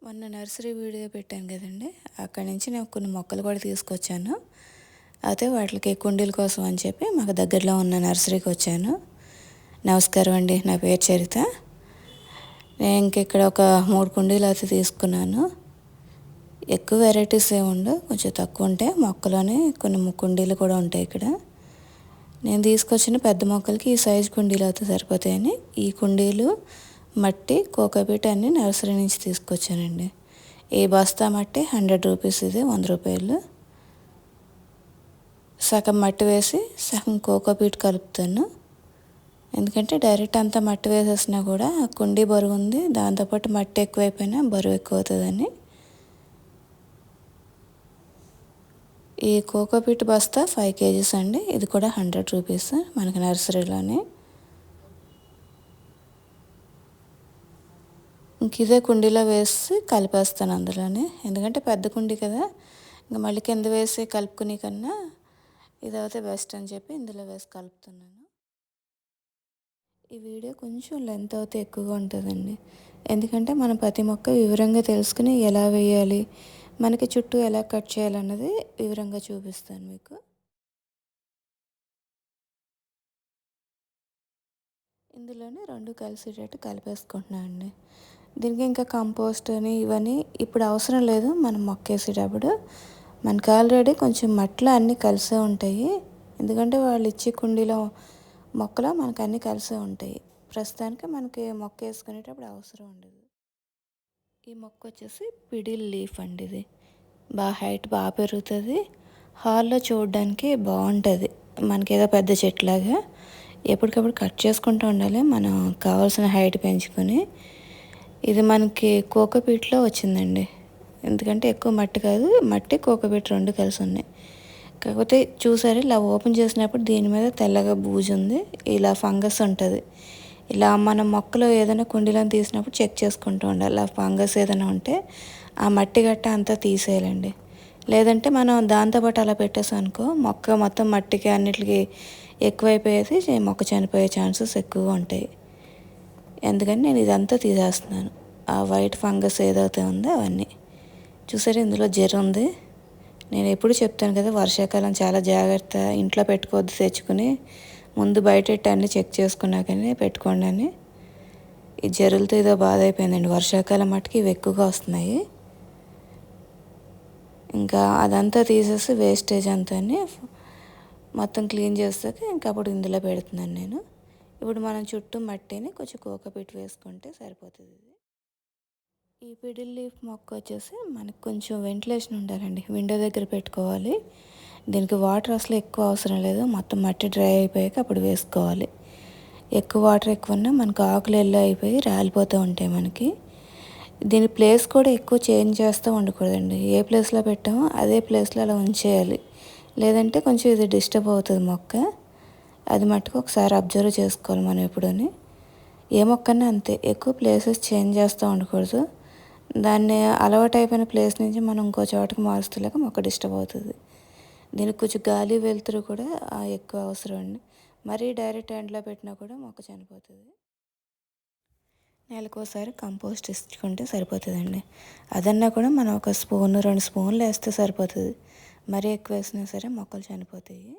మొన్న nursery video పెట్టాను కదండి. అక్కడి నుంచి నేను కొన్ని మొక్కలు కూడా తీసుకొచ్చాను. అయితే వాటికి కుండీల కోసం అని చెప్పి మాకు దగ్గరలో ఉన్న నర్సరీకి వచ్చాను. నమస్కారం అండి, నా పేరు చరిత. నేను ఇక్కడ ఒక 3 కుండీలు అయితే తీసుకున్నాను. ఎక్కువ వెరైటీస్ ఏమి ఉండవు, కొంచెం తక్కువ ఉంటాయి. మొక్కలోనే కొన్ని కుండీలు కూడా ఉంటాయి ఇక్కడ. నేను తీసుకొచ్చిన పెద్ద మొక్కలకి ఈ సైజు కుండీలు అయితే సరిపోతాయని ఈ కుండీలు మట్టి కోకోపీట్ అన్ని నర్సరీ నుంచి తీసుకొచ్చానండి. ఈ బస్తా మట్టి 100 రూపీస్, ఇది 100 రూపాయలు. సగం మట్టి వేసి సగం కోకోపీట్ కలుపుతాను. ఎందుకంటే డైరెక్ట్ అంతా మట్టి వేసేసినా కూడా కుండీ బరువు ఉంది, దాంతోపాటు మట్టి ఎక్కువైపోయినా బరువు ఎక్కువ అవుతుందని. ఈ కోకోపీట్ బస్తా 5 కేజీస్ అండి. ఇది కూడా 100 రూపీస్ మనకి నర్సరీలోనే. ఇంక ఇదే కుండీలో వేసి కలిపేస్తాను అందులోనే, ఎందుకంటే పెద్ద కుండీ కదా, ఇంకా మళ్ళీ కింద వేసి కలుపుకునే కన్నా ఇదైతే బెస్ట్ అని చెప్పి ఇందులో వేసి కలుపుతున్నాను. ఈ వీడియో కొంచెం లెంత్ అయితే ఎక్కువగా ఉంటుందండి, ఎందుకంటే మనం ప్రతి మొక్క వివరంగా తెలుసుకుని ఎలా వేయాలి, మనకి చుట్టూ ఎలా కట్ చేయాలన్నది వివరంగా చూపిస్తాను మీకు. ఇందులోనే 2 కలిసేటట్టు కలిపేసుకుంటున్నాను అండి. దీనికి ఇంకా కంపోస్ట్ అని ఇవన్నీ ఇప్పుడు అవసరం లేదు. మనం మొక్కేసేటప్పుడు మనకి ఆల్రెడీ కొంచెం మట్టిలో అన్నీ కలిసే ఉంటాయి, ఎందుకంటే వాళ్ళు ఇచ్చే కుండీలో మొక్కలో మనకు అన్నీ కలిసే ఉంటాయి. ప్రస్తుతానికి మనకి మొక్క వేసుకునేటప్పుడు అవసరం ఉండదు. ఈ మొక్క వచ్చేసి పిడిల్ లీఫ్ అండి. ఇది హైట్ బాగా పెరుగుతుంది, హాల్లో చూడడానికి బాగుంటుంది. మనకేదో పెద్ద చెట్లాగా ఎప్పటికప్పుడు కట్ చేసుకుంటూ ఉండాలి, మనం కావాల్సిన హైట్ పెంచుకొని. ఇది మనకి కోకోపీట్లో వచ్చిందండి, ఎందుకంటే ఎక్కువ మట్టి కాదు, మట్టి కోకోపీట్ 2 కలిసి ఉన్నాయి. కాకపోతే చూసారు, ఇలా ఓపెన్ చేసినప్పుడు దీని మీద తెల్లగా బూజు ఉంది, ఇలా ఫంగస్ ఉంటుంది. ఇలా మనం మొక్కలో ఏదైనా కుండీలను తీసినప్పుడు చెక్ చేసుకుంటూ ఉండాలి. ఆ ఫంగస్ ఏదైనా ఉంటే ఆ మట్టి గట్ట అంతా తీసేయాలండి. లేదంటే మనం దాంతోపాటు అలా పెట్టేసాం అనుకో, మొక్క మొత్తం మట్టికి అన్నిటికీ ఎక్కువైపోయేది, మొక్క చనిపోయే ఛాన్సెస్ ఎక్కువగా ఉంటాయి. ఎందుకని నేను ఇదంతా తీసేస్తున్నాను, ఆ వైట్ ఫంగస్ ఏదైతే ఉందో అవన్నీ. చూసారు, ఇందులో జెర్ర ఉంది. నేను ఎప్పుడు చెప్తాను కదా, వర్షాకాలం చాలా జాగ్రత్త, ఇంట్లో పెట్టుకోవద్దు, తెచ్చుకుని ముందు బయట అన్నీ చెక్ చేసుకున్నాకనే పెట్టుకోండి అని. ఈ జెర్రలతో ఏదో బాధ అయిపోయిందండి, వర్షాకాలం మట్టుకి ఇవి ఎక్కువగా వస్తున్నాయి. ఇంకా అదంతా తీసేసి వేస్టేజ్ అంతా మొత్తం క్లీన్ చేస్తాక ఇంకా అప్పుడు ఇందులో పెడుతున్నాను నేను. ఇప్పుడు మనం చుట్టూ మట్టిని కొంచెం కోకోపీట్ వేసుకుంటే సరిపోతుంది. ఈ పిడిల్ లీఫ్ మొక్క వచ్చేసి మనకు కొంచెం వెంటిలేషన్ ఉండాలండి, విండో దగ్గర పెట్టుకోవాలి. దీనికి వాటర్ అసలు ఎక్కువ అవసరం లేదు, మొత్తం మట్టి డ్రై అయిపోయాక అప్పుడు వేసుకోవాలి. ఎక్కువ వాటర్ ఎక్కువ ఉన్నా మనకు ఆకులు ఎల్లో అయిపోయి రాలిపోతూ ఉంటాయి మనకి. దీని ప్లేస్ కూడా ఎక్కువ చేంజ్ చేస్తూ ఉండకూడదండి, ఏ ప్లేస్లో పెట్టామో అదే ప్లేస్లో అలా ఉంచేయాలి, లేదంటే కొంచెం ఇది డిస్టర్బ్ అవుతుంది మొక్క. అది మట్టుకు ఒకసారి అబ్జర్వ్ చేసుకోవాలి మనం ఎప్పుడని. ఏ మొక్కన్నా అంతే, ఎక్కువ ప్లేసెస్ చేంజ్ చేస్తూ ఉండకూడదు. దాన్ని అలవాటు అయిపోయిన ప్లేస్ నుంచి మనం ఇంకో చోటకి మారుస్తలేక మొక్క డిస్టర్బ్ అవుతుంది. దీనికి కొంచెం గాలి వెలుతురు కూడా ఎక్కువ అవసరం అండి, మరీ డైరెక్ట్ ఎండ్లో పెట్టినా కూడా మొక్క చనిపోతుంది. నెలకోసారి కంపోస్ట్ ఇచ్చుకుంటే సరిపోతుందండి. అదన్నా కూడా మనం ఒక స్పూన్ 2 స్పూన్లు వేస్తే సరిపోతుంది, మరీ ఎక్కువ వేసినా సరే మొక్కలు చనిపోతాయి.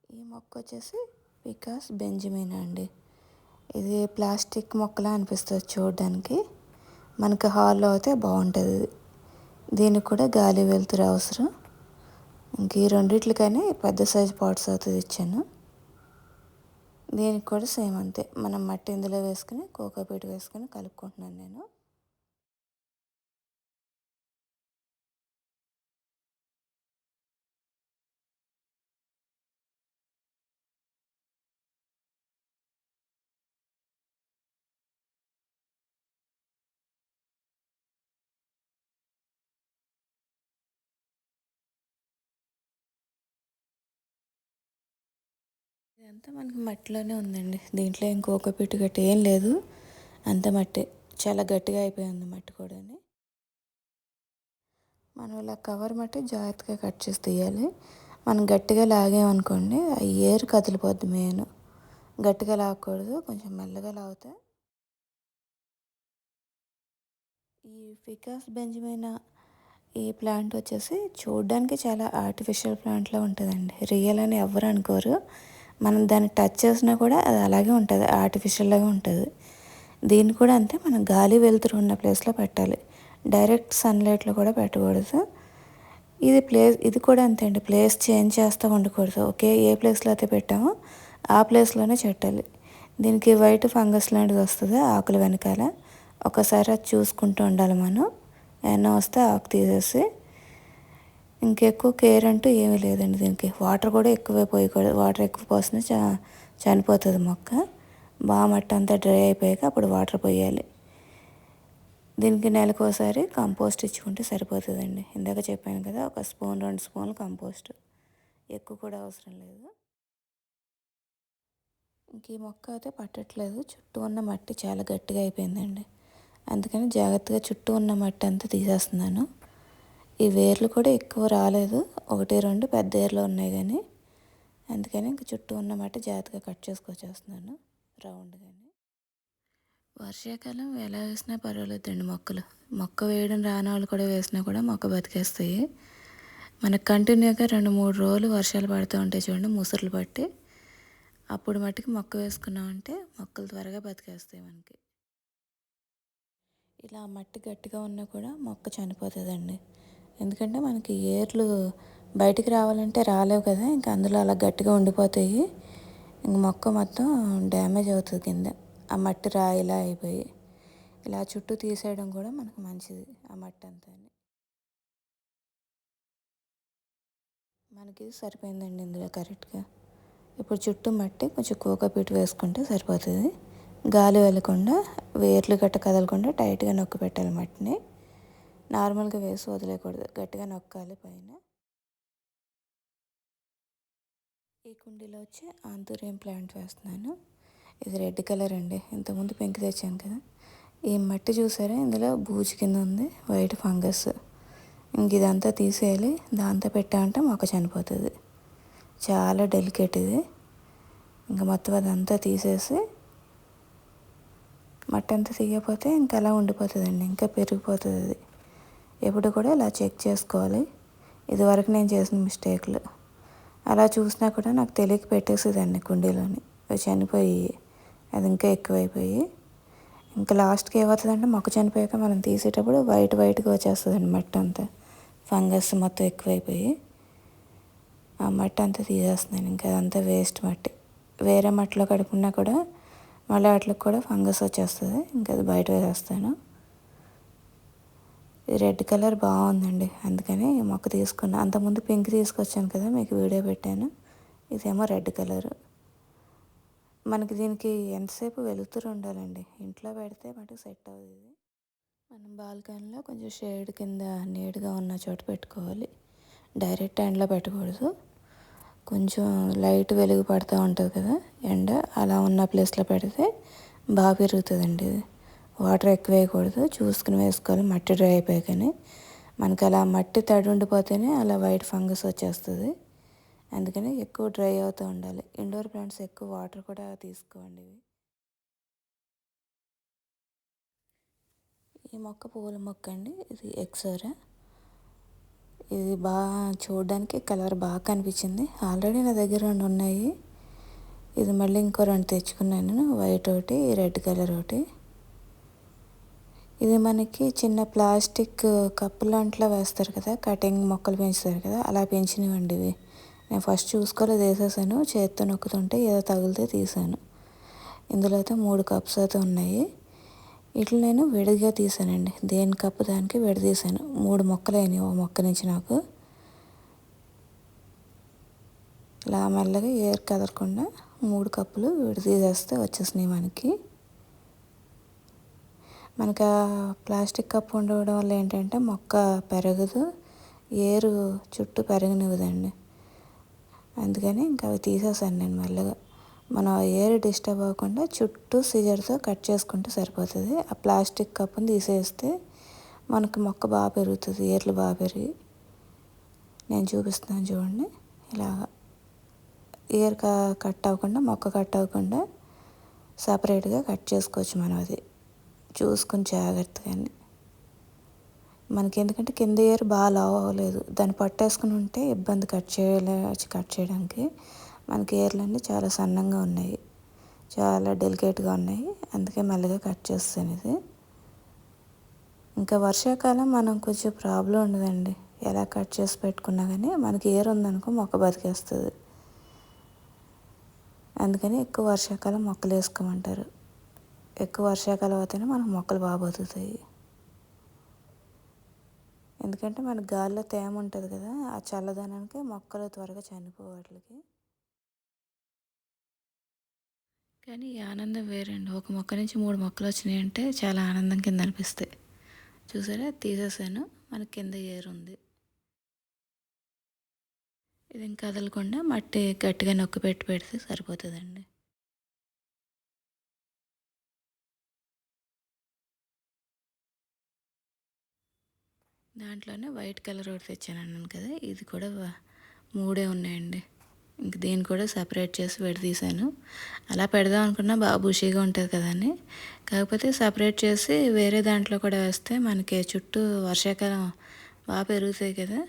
ఈ మొక్క వచ్చేసి పికాస్ బెంజమిన్ అండి. ఇది ప్లాస్టిక్ మొక్కలా అనిపిస్తుంది చూడడానికి, మనకి హాల్లో అయితే బాగుంటుంది. దీనికి కూడా గాలి వెలుతురు అవసరం. ఇంక ఈ రెండిట్లకైనా పెద్ద సైజు పాట్స్ అవుతుంది ఇచ్చాను. దీనికి కూడా సేమ్ అంతే, మనం మట్టి ఇందులో వేసుకుని కోకోపీట్ వేసుకుని కలుపుకుంటున్నాను నేను. ఇదంతా మనకి మట్టిలోనే ఉందండి, దీంట్లో ఇంకొక గట్టి ఏం లేదు, అంత మట్టి. చాలా గట్టిగా అయిపోయింది మట్టి కూడా. మనం ఇలా కవర్ మట్టి జాగ్రత్తగా కట్ చేసి తీయాలి, మనం గట్టిగా లాగామనుకోండి ఆ ఏరు కదిలిపోద్ది మెయిన్. గట్టిగా లాగకూడదు, కొంచెం మెల్లగా లాగితే. ఈ ఫికస్ బెంజమినా ఈ ప్లాంట్ వచ్చేసి చూడడానికి చాలా ఆర్టిఫిషియల్ ప్లాంట్లా ఉంటుందండి. రియల్ అని ఎవ్వరు అనుకోరు. మనం దాన్ని టచ్ చేసినా కూడా అది అలాగే ఉంటుంది, ఆర్టిఫిషియల్లాగా ఉంటుంది. దీన్ని కూడా అంతే, మనం గాలి వెలుతురు ఉన్న ప్లేస్లో పెట్టాలి. డైరెక్ట్ సన్లైట్లో కూడా పెట్టకూడదు. ఇది కూడా అంతే అండి, ప్లేస్ చేంజ్ చేస్తూ ఉండకూడదు. ఏ ప్లేస్లో అయితే పెట్టామో ఆ ప్లేస్లోనే చెట్టాలి. దీనికి వైట్ ఫంగస్ లాంటిది వస్తుంది ఆకుల వెనకాల. ఒకసారి అది చూసుకుంటూ ఉండాలి మనం. ఏమైనా వస్తే ఆకు తీసేసి. ఇంకెక్కువ కేర్ అంటూ ఏమీ లేదండి దీనికి. వాటర్ కూడా ఎక్కువ పోయకూడదు. వాటర్ ఎక్కువ పోసినా చనిపోతుంది మొక్క. బాగా మట్టి అంతా డ్రై అయిపోయాక అప్పుడు వాటర్ పోయాలి. దీనికి నెలకోసారి కంపోస్ట్ ఇచ్చుకుంటే సరిపోతుందండి. ఇందాక చెప్పాను కదా, 1 స్పూన్ 2 స్పూన్లు కంపోస్ట్, ఎక్కువ కూడా అవసరం లేదు. ఇంక ఈ మొక్క అయితే పట్టట్లేదు, చుట్టూ ఉన్న మట్టి చాలా గట్టిగా అయిపోయిందండి. అందుకని జాగ్రత్తగా చుట్టూ ఉన్న మట్టి అంతా తీసేస్తున్నాను. ఈ వేర్లు కూడా ఎక్కువ రాలేదు, 1 2 పెద్ద వేర్లు ఉన్నాయి కానీ, అందుకని ఇంక చుట్టూ ఉన్న మట్టి జాగ్రత్తగా కట్ చేసుకొచ్చేస్తున్నాను రౌండ్గానే. వర్షాకాలం ఎలా వేసినా పర్వాలేదండి మొక్క వేయడం రాని వాళ్ళు కూడా వేసినా కూడా మొక్క బతికేస్తాయి. మనకు కంటిన్యూగా 2-3 రోజులు వర్షాలు పడుతూ ఉంటాయి చూడండి, ముసురులు పట్టి. అప్పుడు మట్టికి మొక్క వేసుకున్నామంటే మొక్కలు త్వరగా బతికేస్తాయి మనకి. ఇలా మట్టి గట్టిగా ఉన్నా కూడా మొక్క చనిపోతుందండి. ఎందుకంటే మనకి ఏర్లు బయటికి రావాలంటే రాలేవు కదా, ఇంకా అందులో అలా గట్టిగా ఉండిపోతాయి. ఇంక మొక్క మొత్తం డ్యామేజ్ అవుతుంది కింద, ఆ మట్టి రాయిలా అయిపోయి. ఇలా చుట్టూ తీసేయడం కూడా మనకు మంచిది, ఆ మట్టి అంతా. మనకి సరిపోయిందండి ఇందులో కరెక్ట్గా. ఇప్పుడు చుట్టూ మట్టి కొంచెం కోకోపీట్ వేసుకుంటే సరిపోతుంది. గాలి వెళ్ళకుండా, వేర్లు గట్ట కదలకుండా టైట్గా నొక్కి పెట్టాలి మట్టిని. నార్మల్గా వేసి వదిలేయకూడదు, గట్టిగా నొక్కాలి పైన. ఈ కుండీలో వచ్చి ఆంతూరియం ప్లాంట్ వేస్తున్నాను. ఇది రెడ్ కలర్ అండి, ఇంతకుముందు పింక్ తెచ్చాను కదా. ఈ మట్టి చూసారా, ఇందులో బూజు కింద ఉంది వైట్ ఫంగస్. ఇంక ఇదంతా తీసేయాలి, దాంతో పెట్టామంటే మొక్క చనిపోతుంది. చాలా డెలికేట్ ఇది. ఇంకా మొత్తం అదంతా తీసేసి, మట్టి అంతా తీయకపోతే ఇంకా అలా ఉండిపోతుందండి, ఇంకా పెరిగిపోతుంది అది. ఎప్పుడు కూడా ఇలా చెక్ చేసుకోవాలి. ఇదివరకు నేను చేసిన మిస్టేక్లు అలా చూసినా కూడా నాకు తెలియక పెట్టేసేదాన్ని కుండీలోని, అవి చనిపోయి అది ఇంకా ఎక్కువైపోయి. ఇంకా లాస్ట్కి ఏమవుతుందంటే మొక్క చనిపోయాక మనం తీసేటప్పుడు వైట్గా వచ్చేస్తుందండి మట్టి అంతా, ఫంగస్ మొత్తం ఎక్కువైపోయి. ఆ మట్టి అంతా తీసేస్తున్నాను, ఇంకా అదంతా వేస్ట్ మట్టి. వేరే మట్టిలో కడుపున్నా కూడా మళ్ళీ వాటికి కూడా ఫంగస్ వచ్చేస్తుంది, ఇంకా అది బయట వేసేస్తాను. ఈ రెడ్ కలర్ బాగుందండి, అందుకని మొక్క తీసుకున్నా. అంతకుముందు పింక్ తీసుకొచ్చాను కదా, మీకు వీడియో పెట్టాను. ఇదేమో రెడ్ కలర్. మనకి దీనికి ఎంతసేపు వెలుతురు ఉండాలండి, ఇంట్లో పెడితే మటుకు సెట్ అవుతుంది. మనం బాల్కనీలో కొంచెం షేడ్ కింద నీట్గా ఉన్న చోట పెట్టుకోవాలి. డైరెక్ట్ ఎండలో పెట్టకూడదు. కొంచెం లైట్ వెలుగు పడుతూ ఉంటుంది కదా ఎండ, అలా ఉన్న ప్లేస్లో పెడితే బాగా పెరుగుతుందండి ఇది. వాటర్ ఎక్కువ వేయకూడదు, చూసుకుని వేసుకోవాలి మట్టి డ్రై అయిపోయాకని. మనకి అలా మట్టి తడి ఉండిపోతేనే అలా వైట్ ఫంగస్ వచ్చేస్తుంది. అందుకని ఎక్కువ డ్రై అవుతూ ఉండాలి. ఇండోర్ ప్లాంట్స్ ఎక్కువ వాటర్ కూడా తీసుకోండి. ఈ మొక్క పూల మొక్క అండి, ఇది ఎక్సోరా. ఇది బాగా చూడడానికి కలర్ బాగా కనిపించింది. ఆల్రెడీ నా దగ్గర 2 ఉన్నాయి. ఇది మళ్ళీ ఇంకో 2 తెచ్చుకున్నాను నేను, వైట్ ఒకటి, రెడ్ కలర్ ఒకటి. ఇది మనకి చిన్న ప్లాస్టిక్ కప్పు లాంటిలో వేస్తారు కదా, కటింగ్ మొక్కలు పెంచుతారు కదా, అలా పెంచినవండి ఇవి. నేను ఫస్ట్ చూసుకోలేదు, వేసేసాను. చేత్తో నొక్కుతుంటే ఏదో తగిలితే తీసాను. ఇందులో అయితే 3 కప్స్ అయితే ఉన్నాయి. ఇట్లా నేను విడిగా తీసానండి, దేని కప్పు దానికి విడదీసాను. 3 మొక్కలు అయినాయి ఒక మొక్క నుంచి నాకు. ఇలా మెల్లగా ఏర్ కదలకుండా 3 కప్పులు విడదీసేస్తే వచ్చేసినాయి మనకి. మనకు ఆ ప్లాస్టిక్ కప్పు ఉండడం వల్ల ఏంటంటే మొక్క పెరగదు, ఏరు చుట్టూ పెరగనివ్వదండి. అందుకని ఇంకా అవి తీసేసాను నేను మెల్లగా. మనం ఏర్ డిస్టర్బ్ అవ్వకుండా చుట్టూ సిజర్తో కట్ చేసుకుంటే సరిపోతుంది. ఆ ప్లాస్టిక్ కప్పుని తీసేస్తే మనకి మొక్క బాగా పెరుగుతుంది, ఏర్లు బాగా పెరిగి. నేను చూపిస్తున్నాను చూడండి, ఇలా ఇయర్ కట్ అవ్వకుండా, మొక్క కట్ అవ్వకుండా సపరేట్గా కట్ చేసుకోవచ్చు మనం. అది చూసుకుని జాగ్రత్తగాని. మనకి ఎందుకంటే కింద ఇయర్ బాగా లావు అవ్వలేదు, దాన్ని పట్టేసుకుని ఉంటే ఇబ్బంది కట్ చేయడానికి. మనకి ఇయర్లన్నీ చాలా సన్నంగా ఉన్నాయి, చాలా డెలికేట్గా ఉన్నాయి, అందుకే మెల్లగా కట్ చేస్తాను ఇది. ఇంకా వర్షాకాలం మనం కొంచెం ప్రాబ్లం ఉండదండి, ఎలా కట్ చేసి పెట్టుకున్నా కానీ మనకి ఇయర్ ఉందనుకో మొక్క బతికేస్తుంది. అందుకని ఎక్కువ వర్షాకాలం మొక్కలు వేసుకోమంటారు. ఎక్కువ వర్షాకాలం అయితేనే మనకు మొక్కలు బాగా బతుకుతాయి. ఎందుకంటే మనకు గాలిలో తేమ ఉంటుంది కదా, ఆ చల్లదనానికి మొక్కలు త్వరగా చనిపోవాటికి. కానీ ఈ ఆనందం వేరండి. ఒక మొక్క నుంచి 3 మొక్కలు వచ్చినాయంటే చాలా ఆనందం కింద అనిపిస్తాయి. చూసారా, తీసేసాను, మనకి కింద ఏరు ఉంది. ఇది ఇంకా కదలకుండా మట్టి గట్టిగా నొక్కి పెడితే సరిపోతుందండి. దాంట్లోనే వైట్ కలర్ ఒకటి తెచ్చాను అన్నాను కదా, ఇది కూడా 3 ఉన్నాయండి. ఇంక దీన్ని కూడా సపరేట్ చేసి విడదీశాను. అలా పెడదాం అనుకున్నా బాగా బుషీగా ఉంటుంది కదని, కాకపోతే సపరేట్ చేసి వేరే దాంట్లో కూడా వేస్తే మనకి చుట్టూ వర్షాకాలం బాగా పెరుగుతాయి కదా,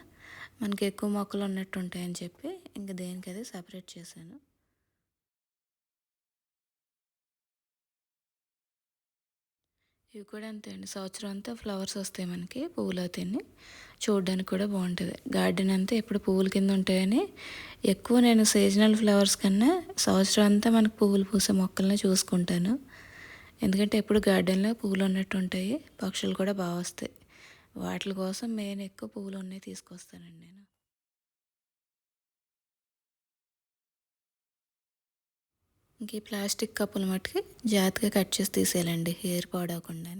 మనకి ఎక్కువ మొక్కలు ఉన్నట్టు ఉంటాయని చెప్పి ఇంక దేనికి అది సపరేట్ చేశాను. ఇవి కూడా అంతే అండి, సంవత్సరం అంతా ఫ్లవర్స్ వస్తాయి మనకి, పువ్వులు అవుతాయి, చూడడానికి కూడా బాగుంటుంది. గార్డెన్ అంతా ఎప్పుడు పువ్వుల కింద ఉంటాయని ఎక్కువ నేను సీజనల్ ఫ్లవర్స్ కన్నా సంవత్సరం అంతా మనకు పువ్వులు పూసే మొక్కల్ని చూసుకుంటాను. ఎందుకంటే ఎప్పుడు గార్డెన్లో పువ్వులు ఉన్నట్టు ఉంటాయి, పక్షులు కూడా బాగా వస్తాయి. వాటి కోసం మెయిన్ ఎక్కువ పువ్వులు ఉన్నాయి తీసుకొస్తానండి నేను. ఇంక ఈ ప్లాస్టిక్ కప్పులు మట్టుకి జాగ్రత్తగా కట్ చేసి తీసేయాలండి, హెయిర్ పాడవకుండా.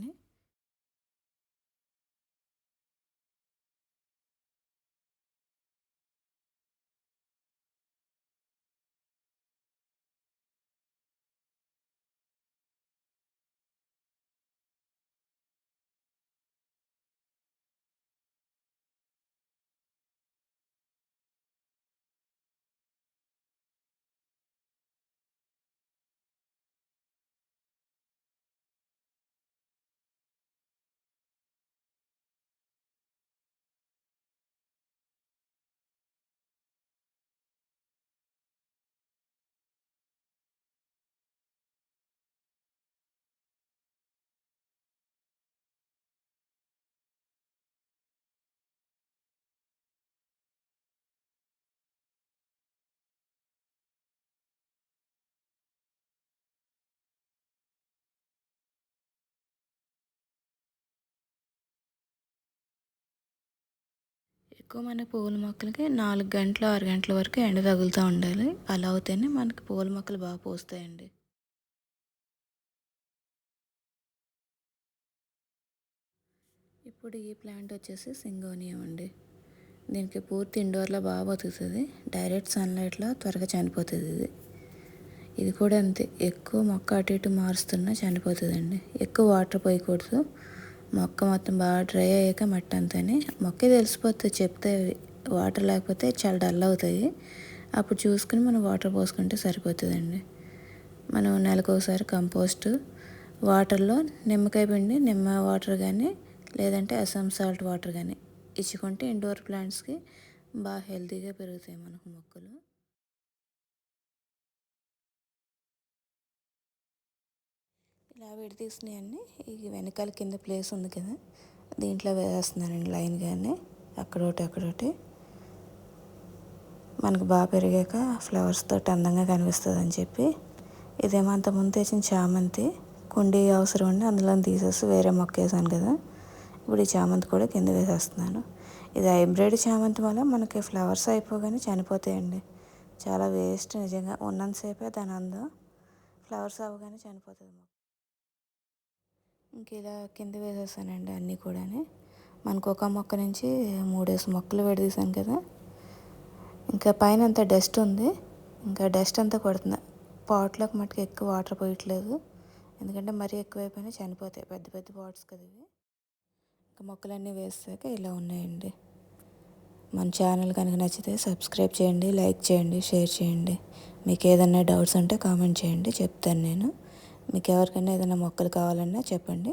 ఎక్కువ మన పూల మొక్కలకి 4 గంటలు 6 గంటల వరకు ఎండ తగులుతూ ఉండాలి, అలా అవుతేనే మనకి పూల మొక్కలు బాగా పూస్తాయండి. ఇప్పుడు ఈ ప్లాంట్ వచ్చేసి సింగోనియం అండి. దీనికి పూర్తి ఇండోర్లో బాగా బతుకుతుంది, డైరెక్ట్ సన్లైట్లో త్వరగా చనిపోతుంది ఇది. ఇది కూడా అంతే, ఎక్కువ మొక్క అటు ఇటు మారుస్తున్నా చనిపోతుందండి. ఎక్కువ వాటర్ పోయకూడదు, మొక్క మొత్తం బాగా డ్రై అయ్యాక మట్టి అంతానే మొక్కే తెలిసిపోతుంది చెప్తే. వాటర్ లేకపోతే చాలా డల్ అవుతాయి, అప్పుడు చూసుకుని మనం వాటర్ పోసుకుంటే సరిపోతుందండి. మనం నెలకోసారి కంపోస్ట్ వాటర్లో నిమ్మకాయ పిండి, నిమ్మ వాటర్ కానీ లేదంటే అస్సాం సాల్ట్ వాటర్ కానీ ఇచ్చుకుంటే ఇండోర్ ప్లాంట్స్కి బాగా హెల్తీగా పెరుగుతాయి మనకు మొక్కలు. ఇలా విడదీసినవన్నీ ఈ వెనకాల కింద ప్లేస్ ఉంది కదా, దీంట్లో వేస్తున్నానండి లైన్గానే, అక్కడొకటి అక్కడొకటి. మనకు బాగా పెరిగాక ఫ్లవర్స్ తోటి అందంగా కనిపిస్తుంది అని చెప్పి. ఇదేమో అంత ముందు తెచ్చిన చామంతి, కుండీ అవసరం ఉండి అందులో తీసేసి వేరే మొక్క వేసాను కదా, ఇప్పుడు ఈ చామంతి కూడా కింద వేసేస్తున్నాను. ఇది హైబ్రిడ్ చామంతి వల్ల మనకి ఫ్లవర్స్ అయిపోగానే చనిపోతాయండి, చాలా వేస్ట్ నిజంగా. ఉన్నంతసేపే దాని అందం, ఫ్లవర్స్ అవ్వగానే చనిపోతుంది మొక్క. ఇంక ఇలా కింద వేసేసానండి అన్నీ కూడా. మనకు ఒక మొక్క నుంచి 3 మొక్కలు విడదీసాను కదా, ఇంకా పైన అంతా డస్ట్ ఉంది, ఇంకా డస్ట్ అంతా కొడుతుంది. పాట్లోకి మట్టుకు ఎక్కువ వాటర్ పోయట్లేదు, ఎందుకంటే మరీ ఎక్కువైపోయినా చనిపోతాయి, పెద్ద పెద్ద పాట్స్ కదా ఇవి. ఇంకా మొక్కలన్నీ వేసాక ఇలా ఉన్నాయండి. మన ఛానల్ కనుక నచ్చితే సబ్స్క్రైబ్ చేయండి, లైక్ చేయండి, షేర్ చేయండి. మీకు ఏదైనా డౌట్స్ ఉంటే కామెంట్ చేయండి, చెప్తాను నేను. మీకు ఎవరికైనా ఏదైనా మొక్కలు కావాలన్నా చెప్పండి,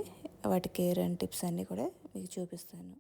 వాటి కేర్ అండ్ టిప్స్ అన్నీ కూడా మీకు చూపిస్తాను.